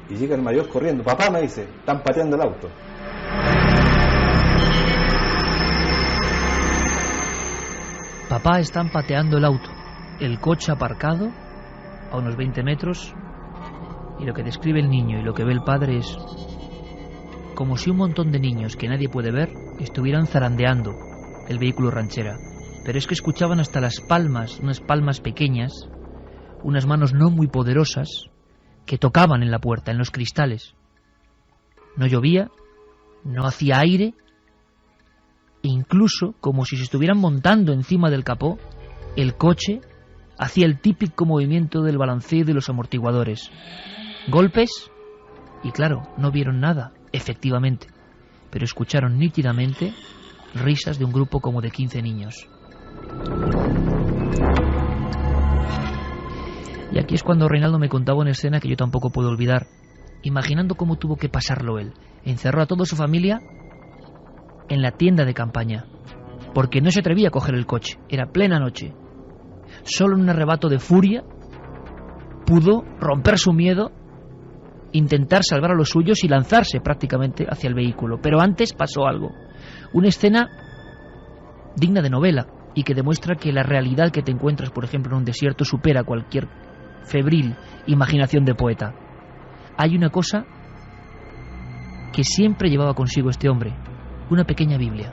[SPEAKER 11] Y llega el mayor corriendo. Papá, me dice, están pateando el auto.
[SPEAKER 1] Papá, están pateando el auto. El coche aparcado a unos 20 metros. Y lo que describe el niño y lo que ve el padre es como si un montón de niños que nadie puede ver estuvieran zarandeando el vehículo ranchera. Pero es que escuchaban hasta las palmas, unas palmas pequeñas, unas manos no muy poderosas, que tocaban en la puerta, en los cristales. No llovía, no hacía aire, e incluso, como si se estuvieran montando encima del capó, el coche hacía el típico movimiento del balanceo de los amortiguadores. Golpes, y claro, no vieron nada, efectivamente, pero escucharon nítidamente risas de un grupo como de 15 niños. Y aquí es cuando Reinaldo me contaba una escena que yo tampoco puedo olvidar, imaginando cómo tuvo que pasarlo él. Encerró a toda su familia en la tienda de campaña, porque no se atrevía a coger el coche, era plena noche. Solo en un arrebato de furia pudo romper su miedo, intentar salvar a los suyos y lanzarse prácticamente hacia el vehículo. Pero antes pasó algo, una escena digna de novela y que demuestra que la realidad que te encuentras, por ejemplo, en un desierto supera cualquier febril imaginación de poeta. Hay una cosa que siempre llevaba consigo este hombre, una pequeña Biblia.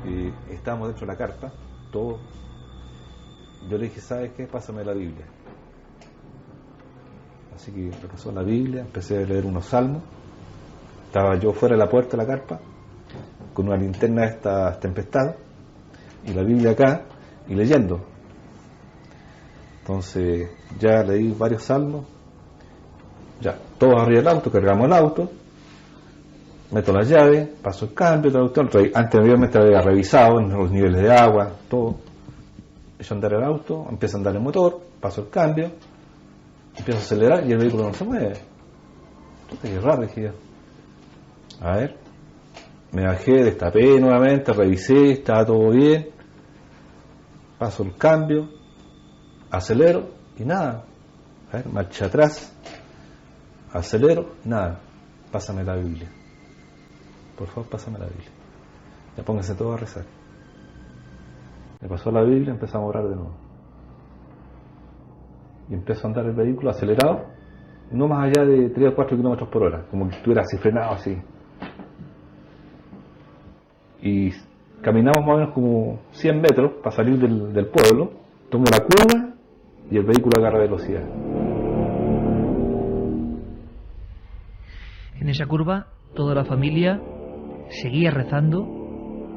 [SPEAKER 11] Y estábamos dentro de la carpa, todos. Yo le dije, ¿sabes qué? Pásame la Biblia. Así que me pasó la Biblia, empecé a leer unos salmos. Estaba yo fuera de la puerta de la carpa, con una linterna de esta tempestad, y la Biblia acá, y leyendo. Entonces ya leí varios salmos, Ya, todos arriba del auto, cargamos el auto, meto las llaves, paso el cambio, anteriormente había revisado los niveles de agua, todo. Empiezo a andar el auto, empieza a andar el motor, paso el cambio, empiezo a acelerar y el vehículo no se mueve. Qué raro, dije yo. A ver, me bajé, destapé nuevamente, revisé, estaba todo bien, paso el cambio, acelero y nada. A ver, marcha atrás, acelero, nada. Pásame la Biblia. Por favor, pásame la Biblia. Ya pónganse todos a rezar. Me pasó la Biblia, empezamos a orar de nuevo. Y empezó a andar el vehículo acelerado, no más allá de 3 o 4 kilómetros por hora, como que estuviera así frenado así. Y caminamos más o menos como 100 metros para salir del pueblo, tomo la curva y el vehículo agarra velocidad.
[SPEAKER 1] En esa curva, toda la familia seguía rezando,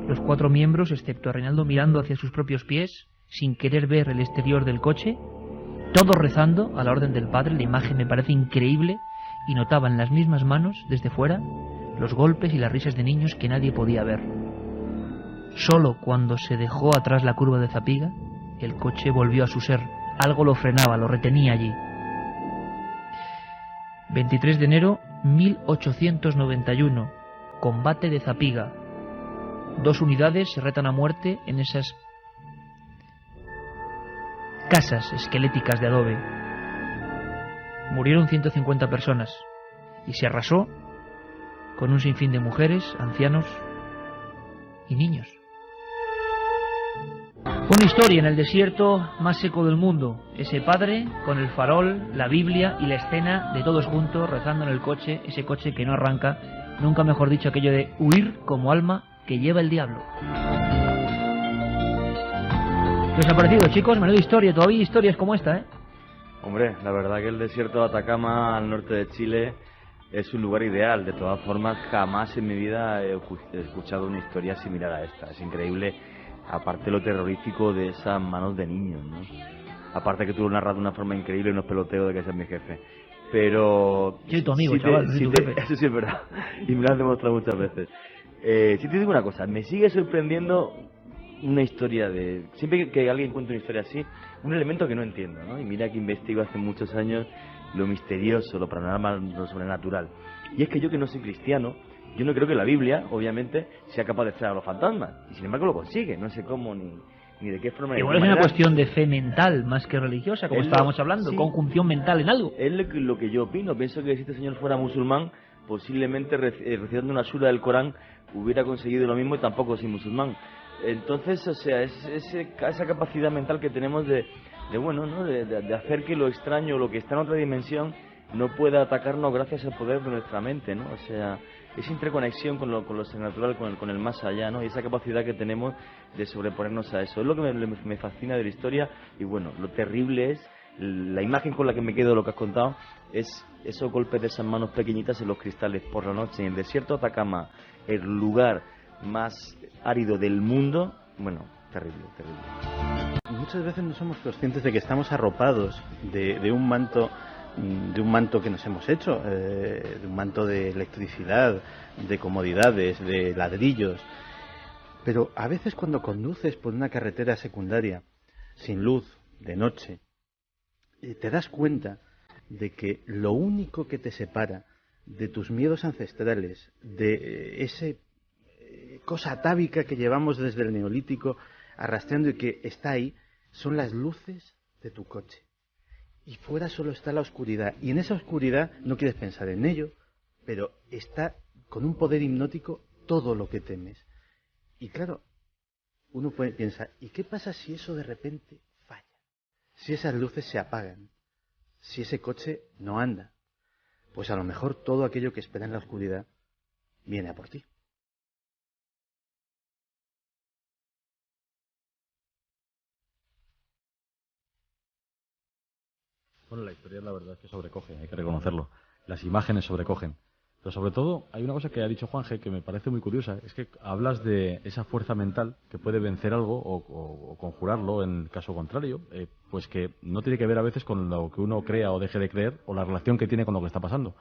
[SPEAKER 1] los 4 miembros, excepto a Reinaldo, mirando hacia sus propios pies, sin querer ver el exterior del coche, todos rezando a la orden del Padre. La imagen me parece increíble, y notaban las mismas manos, desde fuera, los golpes y las risas de niños que nadie podía ver. Solo cuando se dejó atrás la curva de Zapiga, el coche volvió a su ser. Algo lo frenaba, lo retenía allí. 23 de enero 1891. Combate de Zapiga. 2 unidades se retan a muerte en esas casas esqueléticas de adobe. Murieron 150 personas y se arrasó con un sinfín de mujeres, ancianos y niños. Una historia en el desierto más seco del mundo. Ese padre con el farol, la Biblia y la escena de todos juntos rezando en el coche, ese coche que no arranca, nunca mejor dicho, aquello de huir como alma que lleva el diablo. ¿Qué os ha parecido, chicos? Menuda historia, todavía hay historias como esta, ¿eh?
[SPEAKER 2] Hombre, la verdad que el desierto de Atacama, al norte de Chile, es un lugar ideal. De todas formas, jamás en mi vida he escuchado una historia similar a esta. Es increíble, aparte lo terrorífico de esas manos de niños, ¿no? Aparte que tú lo narras de una forma increíble, unos peloteos de que seas mi jefe. Pero...
[SPEAKER 1] Soy tu amigo, chaval, soy tu jefe.
[SPEAKER 2] Eso sí es verdad, y me lo has demostrado muchas veces. Si te digo una cosa, me sigue sorprendiendo una historia de... Siempre que alguien cuenta una historia así, un elemento que no entiendo, ¿no? Y mira que investigo hace muchos años lo misterioso, lo paranormal, lo sobrenatural. Y es que yo, que no soy cristiano, yo no creo que la Biblia, obviamente, sea capaz de traer a los fantasmas. Y sin embargo lo consigue, no sé cómo ni de qué forma.
[SPEAKER 1] Igual es una cuestión de fe mental más que religiosa, como estábamos hablando, sí, conjunción mental en algo.
[SPEAKER 2] Es lo que yo opino. Pienso que si este señor fuera musulmán, posiblemente recitando una sura del Corán hubiera conseguido lo mismo, y tampoco soy musulmán. Entonces, o sea, es esa capacidad mental que tenemos de hacer que lo extraño, lo que está en otra dimensión, no pueda atacarnos gracias al poder de nuestra mente, ¿no? O sea, esa interconexión con lo sobrenatural, con el más allá, ¿no? Y esa capacidad que tenemos de sobreponernos a eso. Es lo que me fascina de la historia. Y bueno, lo terrible es, la imagen con la que me quedo de lo que has contado, es esos golpes de esas manos pequeñitas en los cristales por la noche, en el desierto de Atacama, el lugar más árido del mundo. Bueno, terrible, terrible.
[SPEAKER 5] Muchas veces no somos conscientes de que estamos arropados de un manto que nos hemos hecho, de un manto de electricidad, de comodidades, de ladrillos. Pero a veces cuando conduces por una carretera secundaria, sin luz, de noche, te das cuenta de que lo único que te separa de tus miedos ancestrales, de ese cosa atávica que llevamos desde el Neolítico arrastrando y que está ahí, son las luces de tu coche. Y fuera solo está la oscuridad. Y en esa oscuridad no quieres pensar en ello, pero está con un poder hipnótico todo lo que temes. Y claro, uno piensa, ¿y qué pasa si eso de repente falla? Si esas luces se apagan, si ese coche no anda, pues a lo mejor todo aquello que espera en la oscuridad viene a por ti.
[SPEAKER 4] Bueno, la historia, la verdad es que sobrecoge, hay que reconocerlo. Las imágenes sobrecogen. Pero sobre todo, hay una cosa que ha dicho Juanje que me parece muy curiosa, es que hablas de esa fuerza mental que puede vencer algo o conjurarlo en caso contrario, pues que no tiene que ver a veces con lo que uno crea o deje de creer o la relación que tiene con lo que está pasando.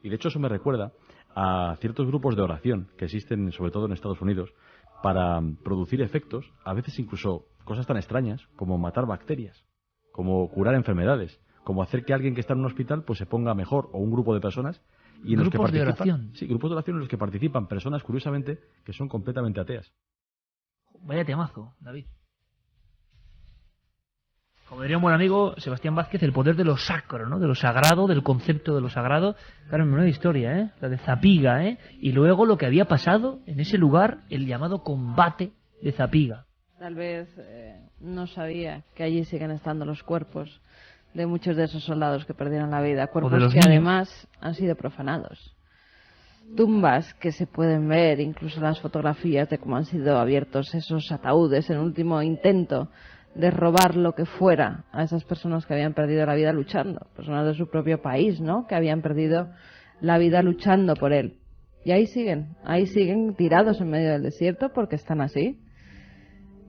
[SPEAKER 4] Y de hecho eso me recuerda a ciertos grupos de oración que existen sobre todo en Estados Unidos para producir efectos, a veces incluso cosas tan extrañas como matar bacterias, como curar enfermedades, como hacer que alguien que está en un hospital pues se ponga mejor, o un grupo de personas. Y en los que participan, de oración. Sí, grupos de oración en los que participan personas, curiosamente, que son completamente ateas.
[SPEAKER 1] Vaya temazo, David. Como diría un buen amigo, Sebastián Vázquez, el poder de lo sacro, ¿no? De lo sagrado, del concepto de lo sagrado. Claro, una historia, ¿eh? La de Zapiga, ¿eh? Y luego lo que había pasado en ese lugar, el llamado combate de Zapiga.
[SPEAKER 3] Tal vez no sabía que allí siguen estando los cuerpos de muchos de esos soldados que perdieron la vida, cuerpos que niños, además han sido profanados. Tumbas que se pueden ver, incluso las fotografías de cómo han sido abiertos esos ataúdes en último intento de robar lo que fuera a esas personas que habían perdido la vida luchando, personas de su propio país, ¿no? Que habían perdido la vida luchando por él. Y ahí siguen tirados en medio del desierto porque están así.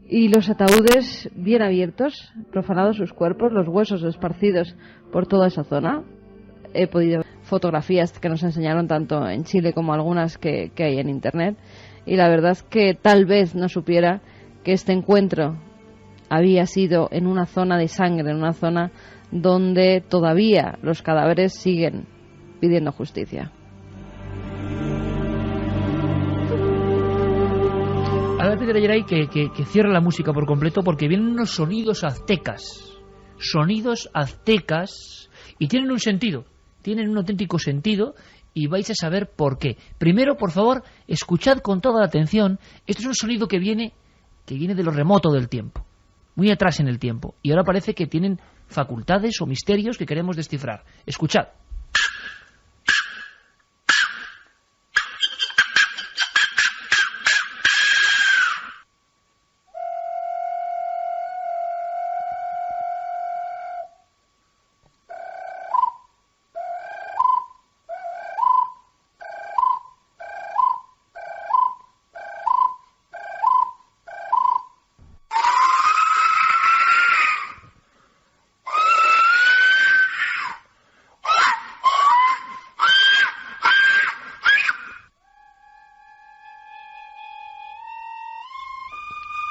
[SPEAKER 3] Y los ataúdes bien abiertos, profanados sus cuerpos, los huesos esparcidos por toda esa zona. He podido ver fotografías que nos enseñaron tanto en Chile como algunas que hay en internet. Y la verdad es que tal vez no supiera que este encuentro había sido en una zona de sangre, en una zona donde todavía los cadáveres siguen pidiendo justicia.
[SPEAKER 1] Ahora Peter Geray que cierra la música por completo porque vienen unos sonidos aztecas, y tienen un sentido, tienen un auténtico sentido y vais a saber por qué. Primero, por favor, escuchad con toda la atención. Esto es un sonido que viene de lo remoto del tiempo, muy atrás en el tiempo, y ahora parece que tienen facultades o misterios que queremos descifrar. Escuchad.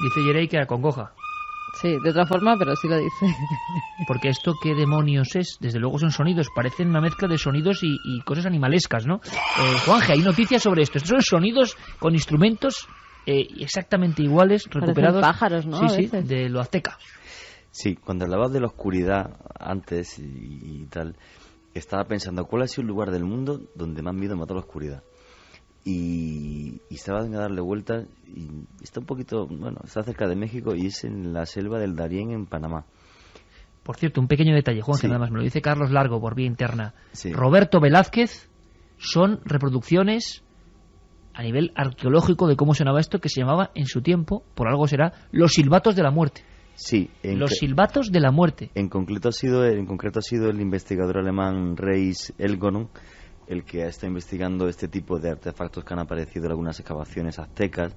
[SPEAKER 1] Dice Geray que acongoja.
[SPEAKER 3] Sí, de otra forma, pero sí lo dice.
[SPEAKER 1] Porque esto, ¿qué demonios es? Desde luego son sonidos, parecen una mezcla de sonidos y cosas animalescas, ¿no? Juanje, hay noticias sobre esto. Estos son sonidos con instrumentos exactamente iguales, recuperados.
[SPEAKER 3] Parecen pájaros, ¿no?
[SPEAKER 1] Sí, de lo azteca.
[SPEAKER 2] Sí, cuando hablabas de la oscuridad antes y tal, estaba pensando, ¿cuál ha sido el lugar del mundo donde más miedo mató la oscuridad? Y estaba a darle vueltas y está un poquito, está cerca de México y es en la selva del Darién en Panamá.
[SPEAKER 1] Por cierto, un pequeño detalle, Juan, que nada más me lo dice Carlos Largo por vía interna.
[SPEAKER 2] Sí.
[SPEAKER 1] Roberto Velázquez son reproducciones a nivel arqueológico de cómo sonaba esto, que se llamaba en su tiempo, por algo será, los silbatos de la muerte.
[SPEAKER 2] Sí,
[SPEAKER 1] los silbatos de la muerte.
[SPEAKER 2] En concreto ha sido el investigador alemán Reis Elgonon el que ha estado investigando este tipo de artefactos que han aparecido en algunas excavaciones aztecas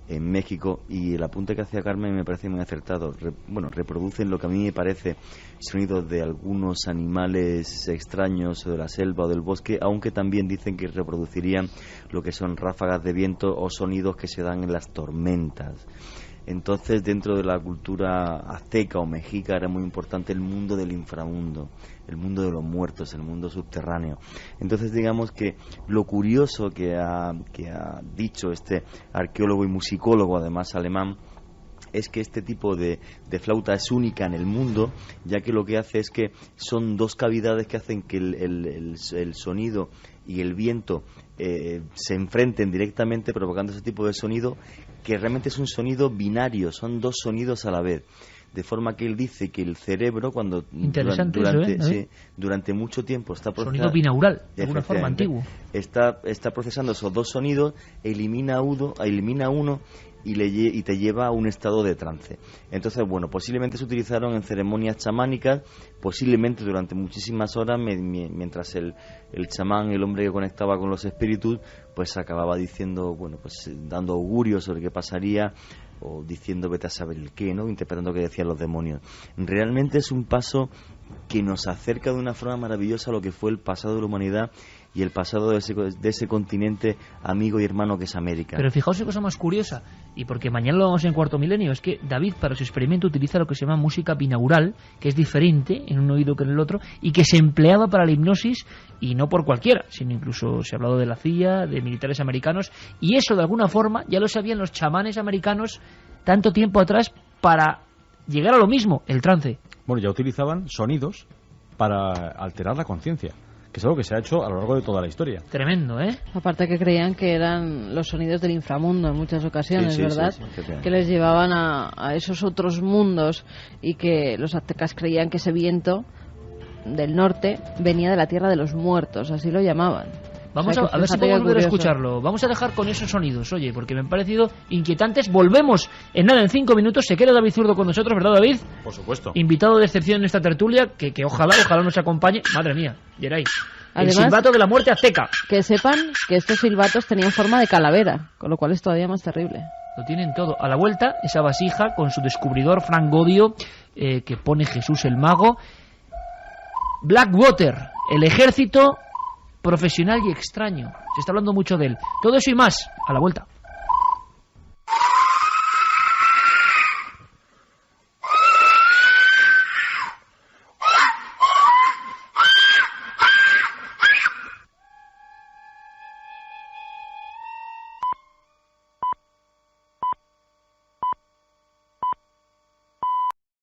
[SPEAKER 2] en México, y el apunte que hacía Carmen me parece muy acertado. Reproducen lo que a mí me parece sonidos de algunos animales extraños o de la selva o del bosque, aunque también dicen que reproducirían lo que son ráfagas de viento o sonidos que se dan en las tormentas. Entonces, dentro de la cultura azteca o mexica era muy importante el mundo del inframundo, el mundo de los muertos, el mundo subterráneo. Entonces, digamos que lo curioso que ha dicho este arqueólogo y musicólogo, además alemán, es que este tipo de flauta es única en el mundo, ya que lo que hace es que son dos cavidades que hacen que el sonido y el viento se enfrenten directamente, provocando ese tipo de sonido, que realmente es un sonido binario, son dos sonidos a la vez. De forma que él dice que el cerebro, cuando durante mucho tiempo está procesando...
[SPEAKER 1] Sonido binaural, de alguna forma antiguo.
[SPEAKER 2] Está procesando esos dos sonidos, elimina uno y te lleva a un estado de trance. Entonces, bueno, posiblemente se utilizaron en ceremonias chamánicas, posiblemente durante muchísimas horas, mientras el chamán, el hombre que conectaba con los espíritus, pues acababa diciendo, bueno, pues dando augurios sobre qué pasaría, o diciendo vete a saber el qué, ¿no? Interpretando qué decían los demonios. Realmente es un paso que nos acerca de una forma maravillosa a lo que fue el pasado de la humanidad y el pasado de ese continente amigo y hermano que es América.
[SPEAKER 1] Pero fijaos qué cosa más curiosa, y porque mañana lo vamos en Cuarto Milenio, es que David para su experimento utiliza lo que se llama música binaural, que es diferente en un oído que en el otro, y que se empleaba para la hipnosis, y no por cualquiera, sino incluso se ha hablado de la CIA, de militares americanos, y eso de alguna forma ya lo sabían los chamanes americanos tanto tiempo atrás para llegar a lo mismo, el trance.
[SPEAKER 4] Bueno, ya utilizaban sonidos para alterar la conciencia, que es algo que se ha hecho a lo largo de toda la historia.
[SPEAKER 1] Tremendo, ¿eh?
[SPEAKER 3] Aparte que creían que eran los sonidos del inframundo en muchas ocasiones,
[SPEAKER 2] sí,
[SPEAKER 3] ¿verdad?
[SPEAKER 2] Sí,
[SPEAKER 3] que les llevaban a esos otros mundos, y que los aztecas creían que ese viento del norte venía de la tierra de los muertos, así lo llamaban.
[SPEAKER 1] Vamos a ver si podemos volver a escucharlo. Vamos a dejar con esos sonidos, oye, porque me han parecido inquietantes. Volvemos en nada, en 5 minutos. Se queda David Zurdo con nosotros, ¿verdad, David?
[SPEAKER 4] Por supuesto.
[SPEAKER 1] Invitado de excepción en esta tertulia, que ojalá nos acompañe. Madre mía, Geray. El
[SPEAKER 3] Además,
[SPEAKER 1] silbato de la muerte azteca.
[SPEAKER 3] Que sepan que estos silbatos tenían forma de calavera, con lo cual es todavía más terrible.
[SPEAKER 1] Lo tienen todo. A la vuelta, esa vasija con su descubridor, Frank Godio, que pone Jesús el Mago. Blackwater, el ejército profesional y extraño. Se está hablando mucho de él. Todo eso y más a la vuelta.